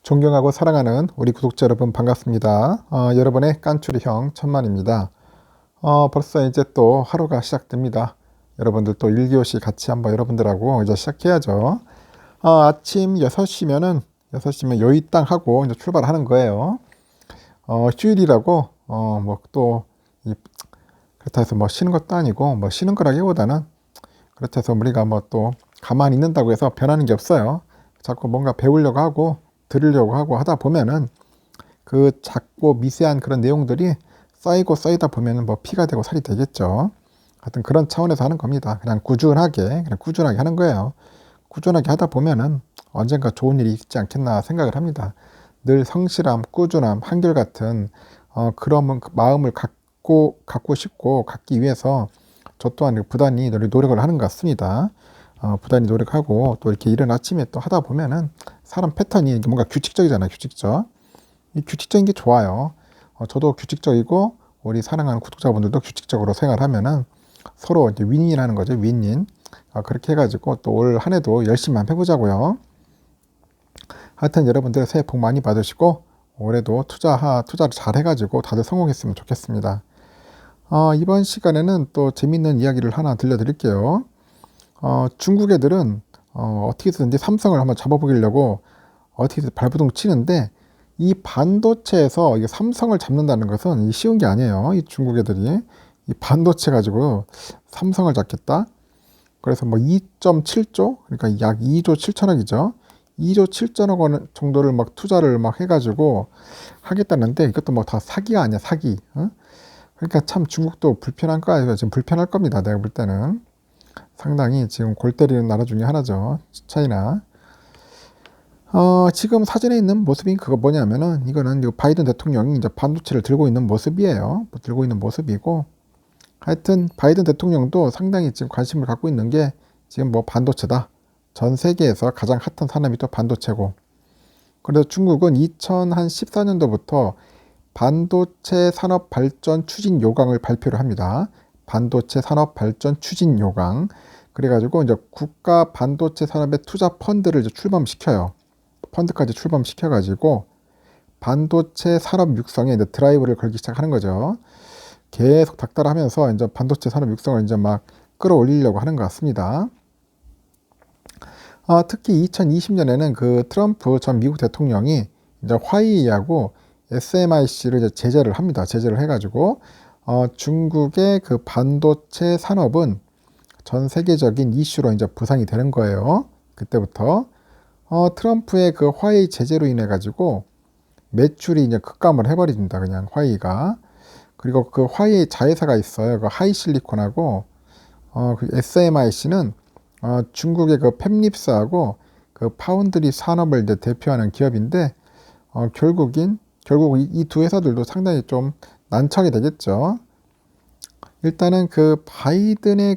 존경하고 사랑하는 우리 구독자 여러분 반갑습니다. 여러분의 깐추리 형 천만입니다. 벌써 이제 또 하루가 시작됩니다. 여러분들 또 1교시 같이 한번 여러분들하고 이제 시작해야죠. 아침 6시면 요이땅 하고 이제 출발하는 거예요. 휴일이라고 뭐 또 그렇다 해서 뭐 쉬는 것도 아니고 뭐 쉬는 거라기보다는 그렇다 해서 우리가 뭐 또 가만히 있는다고 해서 변하는 게 없어요. 자꾸 뭔가 배우려고 하고 들으려고 하고 하다 보면은 그 작고 미세한 그런 내용들이 쌓이고 쌓이다 보면은 뭐 피가 되고 살이 되겠죠. 하여튼 그런 차원에서 하는 겁니다. 그냥 꾸준하게 하는 거예요. 꾸준하게 하다 보면은 언젠가 좋은 일이 있지 않겠나 생각을 합니다. 늘 성실함, 꾸준함, 한결같은 그런 마음을 갖고 싶고 갖기 위해서 저 또한 부단히 노력을 하는 것 같습니다. 부단히 노력하고 또 이렇게 이른 아침에 또 하다 보면은 사람 패턴이 뭔가 규칙적이잖아요. 규칙적. 이 규칙적인 게 좋아요. 저도 규칙적이고 우리 사랑하는 구독자분들도 규칙적으로 생활하면은 서로 이제 윈윈하는 거죠. 윈윈. 그렇게 해가지고 또 올 한 해도 열심히 한번 해보자고요. 하여튼 여러분들 새해 복 많이 받으시고 올해도 투자를 잘 해가지고 다들 성공했으면 좋겠습니다. 이번 시간에는 또 재밌는 이야기를 하나 들려드릴게요. 중국 애들은 어떻게 해서든지 삼성을 한번 잡아보려고 어떻게 해서 발버둥 치는데 이 반도체에서 이 삼성을 잡는다는 것은 쉬운 게 아니에요. 이 중국 애들이 이 반도체 가지고 삼성을 잡겠다. 그래서 뭐 2.7조 그러니까 약 2조 7천억이죠. 2조 7천억 원 정도를 막 투자를 막 해가지고 하겠다는데 이것도 뭐 다 사기가 아니야 사기. 그러니까 참 중국도 불편한 거 아니에요. 지금 불편할 겁니다. 내가 볼 때는. 상당히 지금 골 때리는 나라 중에 하나죠. 차이나. 지금 사진에 있는 모습이 그거 뭐냐면은 이거는 바이든 대통령이 이제 반도체를 들고 있는 모습이에요. 들고 있는 모습이고 하여튼 바이든 대통령도 상당히 지금 관심을 갖고 있는 게 지금 뭐 반도체다. 전 세계에서 가장 핫한 산업이 또 반도체고 그래서 중국은 2014년도부터 반도체 산업 발전 추진 요강을 발표를 합니다. 반도체 산업 발전 추진 요강. 그래가지고 이제 국가 반도체 산업의 투자 펀드를 이제 출범시켜요. 펀드까지 출범시켜가지고 반도체 산업 육성에 이제 드라이브를 걸기 시작하는 거죠. 계속 닥달하면서 이제 반도체 산업 육성을 이제 막 끌어올리려고 하는 것 같습니다. 특히 2020년에는 그 트럼프 전 미국 대통령이 이제 화웨이하고 SMIC를 이제 제재를 합니다. 제재를 해가지고 중국의 그 반도체 산업은 전 세계적인 이슈로 이제 부상이 되는 거예요. 그때부터 트럼프의 그 화웨이 제재로 인해 가지고 매출이 이제 급감을 해버립니다. 그냥 화웨이가. 그리고 그 화웨이 자회사가 있어요. 그 하이실리콘하고 그 SMIC는 중국의 그 팹립스하고 그 파운드리 산업을 이제 대표하는 기업인데 결국 이 두 회사들도 상당히 좀 난처하게 되겠죠. 일단은 그 바이든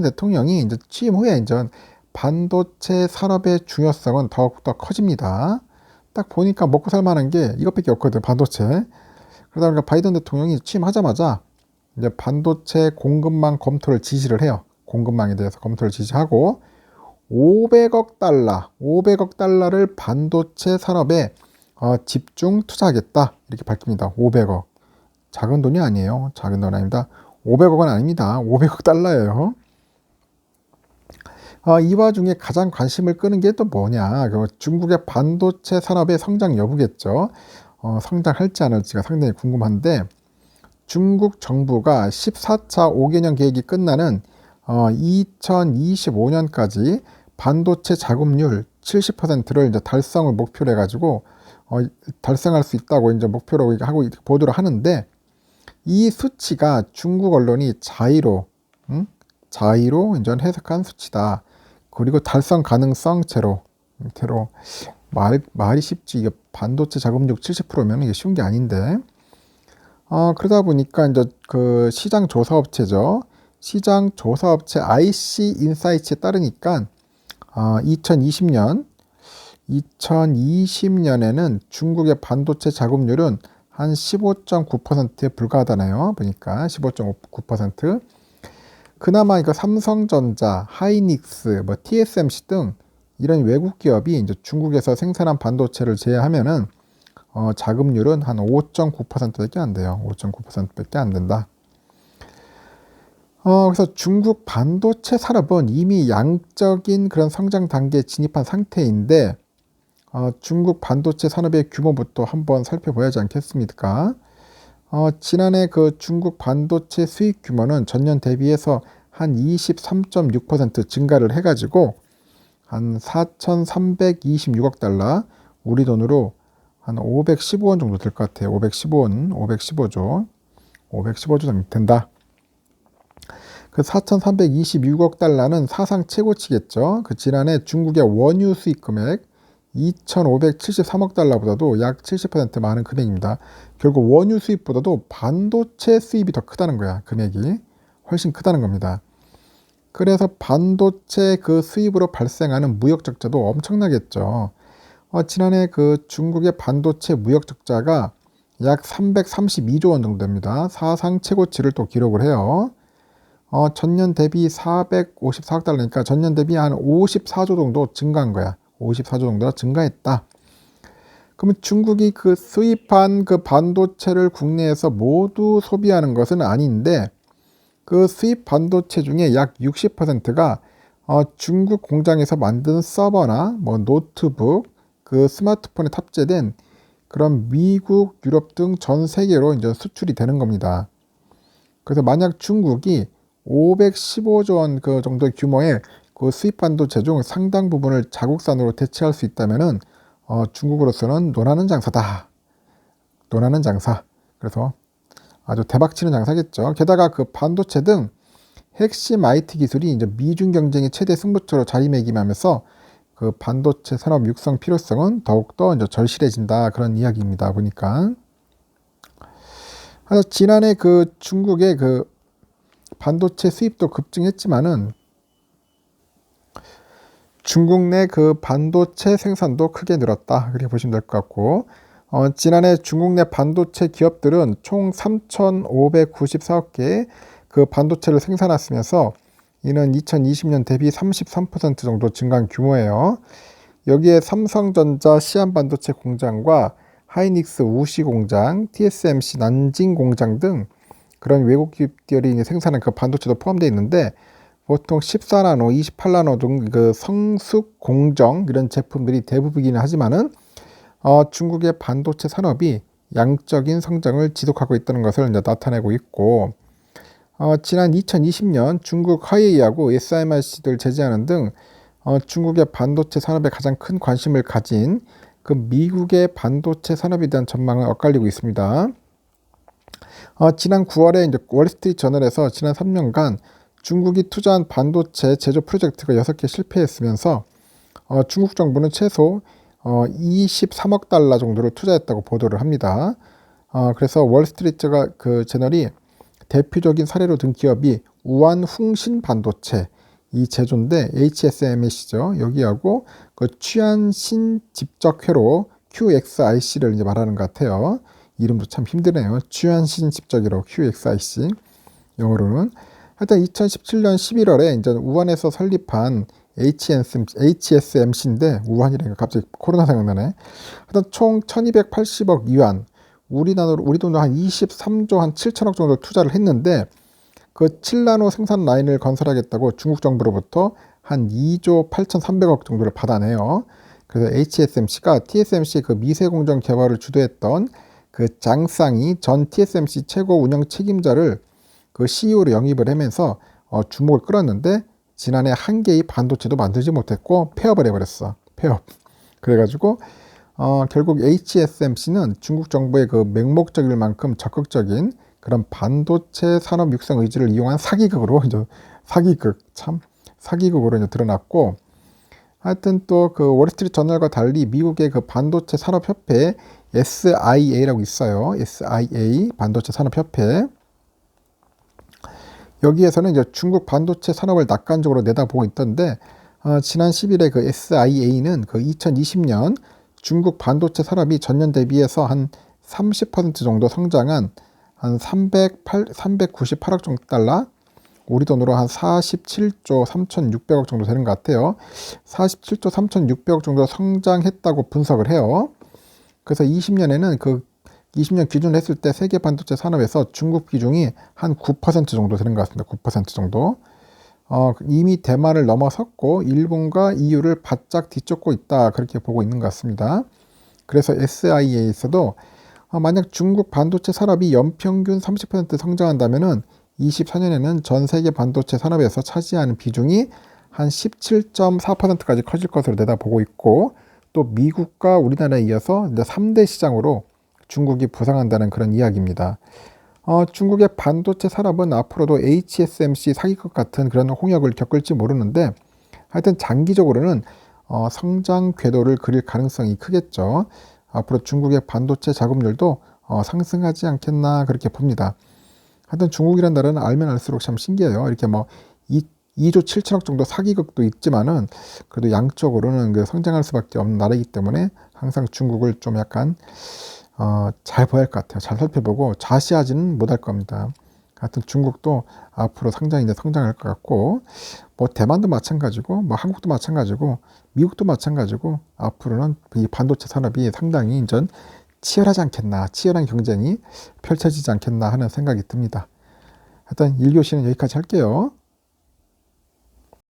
대통령이 이제 취임 후에 이제 반도체 산업의 중요성은 더욱더 커집니다. 딱 보니까 먹고 살만한 게 이것밖에 없거든, 반도체. 그러다 보니까 바이든 대통령이 취임하자마자 이제 반도체 공급망 검토를 지시를 해요. 공급망에 대해서 검토를 지시하고 500억 달러를 반도체 산업에 집중 투자하겠다. 이렇게 밝힙니다. 500억. 작은 돈이 아니에요. 작은 돈 아닙니다. 500억은 아닙니다. 500억 달러예요. 이 와중에 가장 관심을 끄는 게 또 뭐냐. 중국의 반도체 산업의 성장 여부겠죠. 성장할지 안 할지가 상당히 궁금한데 중국 정부가 14차 5개년 계획이 끝나는 2025년까지 반도체 자급률 70%를 이제 달성을 목표로 해가지고 달성할 수 있다고 이제 목표로 하고 보도를 하는데 이 수치가 중국 언론이 자의로 이제 해석한 수치다. 그리고 달성 가능성 제로. 말이 쉽지. 이게 반도체 자급률 70%면 이게 쉬운 게 아닌데. 그러다 보니까 이제 그 시장 조사업체죠. 시장 조사업체 IC 인사이트에 따르니까 2020년에는 중국의 반도체 자급률은 한 15.9%에 불과하다네요. 보니까 15.9%. 그나마 이거 삼성전자, 하이닉스, 뭐 TSMC 등 이런 외국 기업이 이제 중국에서 생산한 반도체를 제외하면은 자금률은 한 5.9%밖에 안 돼요. 5.9%밖에 안 된다. 그래서 중국 반도체 산업은 이미 양적인 그런 성장 단계에 진입한 상태인데, 중국 반도체 산업의 규모부터 한번 살펴봐야 하지 않겠습니까? 지난해 그 중국 반도체 수입 규모는 전년 대비해서 한 23.6% 증가를 해가지고 한 4,326억 달러, 우리 돈으로 한 515원 정도 될 것 같아요. 515원, 515조, 515조 정도 된다. 그 4,326억 달러는 사상 최고치겠죠. 그 지난해 중국의 원유 수입 금액 2,573억 달러보다도 약 70% 많은 금액입니다. 결국 원유 수입보다도 반도체 수입이 더 크다는 거야. 금액이 훨씬 크다는 겁니다. 그래서 반도체 그 수입으로 발생하는 무역 적자도 엄청나겠죠. 지난해 그 중국의 반도체 무역 적자가 약 332조 원 정도 됩니다. 사상 최고치를 또 기록을 해요. 전년 대비 454억 달러니까 전년 대비 한 54조 정도 증가한 거야. 54조 정도가 증가했다. 그러면 중국이 그 수입한 그 반도체를 국내에서 모두 소비하는 것은 아닌데, 그 수입 반도체 중에 약 60%가 중국 공장에서 만든 서버나 뭐 노트북, 그 스마트폰에 탑재된 그런 미국, 유럽 등 전 세계로 이제 수출이 되는 겁니다. 그래서 만약 중국이 515조 원 그 정도 규모의 그 수입 반도체 중 상당 부분을 자국산으로 대체할 수 있다면은 중국으로서는 논하는 장사다. 논하는 장사. 그래서 아주 대박치는 장사겠죠. 게다가 그 반도체 등 핵심 IT 기술이 이제 미중 경쟁의 최대 승부처로 자리매김하면서 그 반도체 산업 육성 필요성은 더욱더 이제 절실해진다. 그런 이야기입니다. 보니까. 그래서 지난해 그 중국의 그 반도체 수입도 급증했지만은 중국 내 그 반도체 생산도 크게 늘었다. 그렇게 보시면 될 것 같고, 지난해 중국 내 반도체 기업들은 총 3,594억 개의 그 반도체를 생산했으면서 이는 2020년 대비 33% 정도 증가한 규모예요. 여기에 삼성전자 시안 반도체 공장과 하이닉스 우시 공장, TSMC 난징 공장 등 그런 외국 기업들이 생산한 그 반도체도 포함되어 있는데, 보통 14나노, 28나노 등 그 성숙 공정 이런 제품들이 대부분이긴 하지만은 중국의 반도체 산업이 양적인 성장을 지속하고 있다는 것을 이제 나타내고 있고, 지난 2020년 중국 화웨이하고 SMIC를 제재하는 등 중국의 반도체 산업에 가장 큰 관심을 가진 그 미국의 반도체 산업에 대한 전망은 엇갈리고 있습니다. 지난 9월에 이제 월스트리트 저널에서 지난 3년간 중국이 투자한 반도체 제조 프로젝트가 6개 실패했으면서 중국 정부는 최소 23억 달러 정도를 투자했다고 보도를 합니다. 그래서 월스트리트가 그 채널이 대표적인 사례로 든 기업이 우한흥신 반도체 이 제조인데 HSMC죠. 여기하고 그 취안신 집적회로 QXIC를 이제 말하는 것 같아요. 이름도 참 힘드네요. 취안신 집적회로 QXIC 영어로는. 하여튼 2017년 11월에 이제 우한에서 설립한 HSMC인데 우한이라니까 갑자기 코로나 생각나네. 하여튼 총 1280억 위안, 우리 돈으로 한 23조 한 7천억 정도 투자를 했는데, 그 7나노 생산 라인을 건설하겠다고 중국 정부로부터 한 2조 8,300억 정도를 받아내요. 그래서 HSMC가 TSMC 그 미세 공정 개발을 주도했던 그 장쌍이 전 TSMC 최고 운영 책임자를 그 CEO로 영입을 하면서 주목을 끌었는데, 지난해 한 개의 반도체도 만들지 못했고 폐업을 해버렸어. 폐업. 그래가지고 결국 HSMC는 중국 정부의 그 맹목적일 만큼 적극적인 그런 반도체 산업 육성 의지를 이용한 사기극으로 이제 사기극으로 이제 드러났고, 하여튼 또 그 월스트리트 저널과 달리 미국의 그 반도체 산업협회 SIA라고 있어요. SIA 반도체 산업협회. 여기에서는 이제 중국 반도체 산업을 낙관적으로 내다보고 있던데, 지난 10일에 그 SIA는 그 2020년 중국 반도체 산업이 전년 대비해서 한 30% 정도 성장한 한 398억 정도 달러, 우리 돈으로 한 47조 3,600억 정도 되는 것 같아요. 47조 3,600억 정도 성장했다고 분석을 해요. 그래서 20년에는 20년 기준으로 했을 때 세계 반도체 산업에서 중국 비중이 한 9% 정도 되는 것 같습니다. 9% 정도. 이미 대만을 넘어섰고 일본과 EU를 바짝 뒤쫓고 있다. 그렇게 보고 있는 것 같습니다. 그래서 SIA에서도 만약 중국 반도체 산업이 연평균 30% 성장한다면은 24년에는 전 세계 반도체 산업에서 차지하는 비중이 한 17.4%까지 커질 것으로 내다보고 있고, 또 미국과 우리나라에 이어서 이제 3대 시장으로 중국이 부상한다는 그런 이야기입니다. 중국의 반도체 산업은 앞으로도 HSMC 사기극 같은 그런 홍역을 겪을지 모르는데, 하여튼 장기적으로는 성장 궤도를 그릴 가능성이 크겠죠. 앞으로 중국의 반도체 자금률도 상승하지 않겠나 그렇게 봅니다. 하여튼 중국이란 나라는 알면 알수록 참 신기해요. 이렇게 뭐 2조 7천억 정도 사기극도 있지만은 그래도 양적으로는 그 성장할 수밖에 없는 나라이기 때문에 항상 중국을 좀 약간 잘 봐야 할 것 같아요. 잘 살펴보고 좌시하지는 못할 겁니다. 하여튼 중국도 앞으로 성장할 것 같고, 뭐 대만도 마찬가지고, 뭐 한국도 마찬가지고, 미국도 마찬가지고, 앞으로는 이 반도체 산업이 상당히 이전 치열하지 않겠나, 치열한 경쟁이 펼쳐지지 않겠나 하는 생각이 듭니다. 하여튼 1교시는 여기까지 할게요.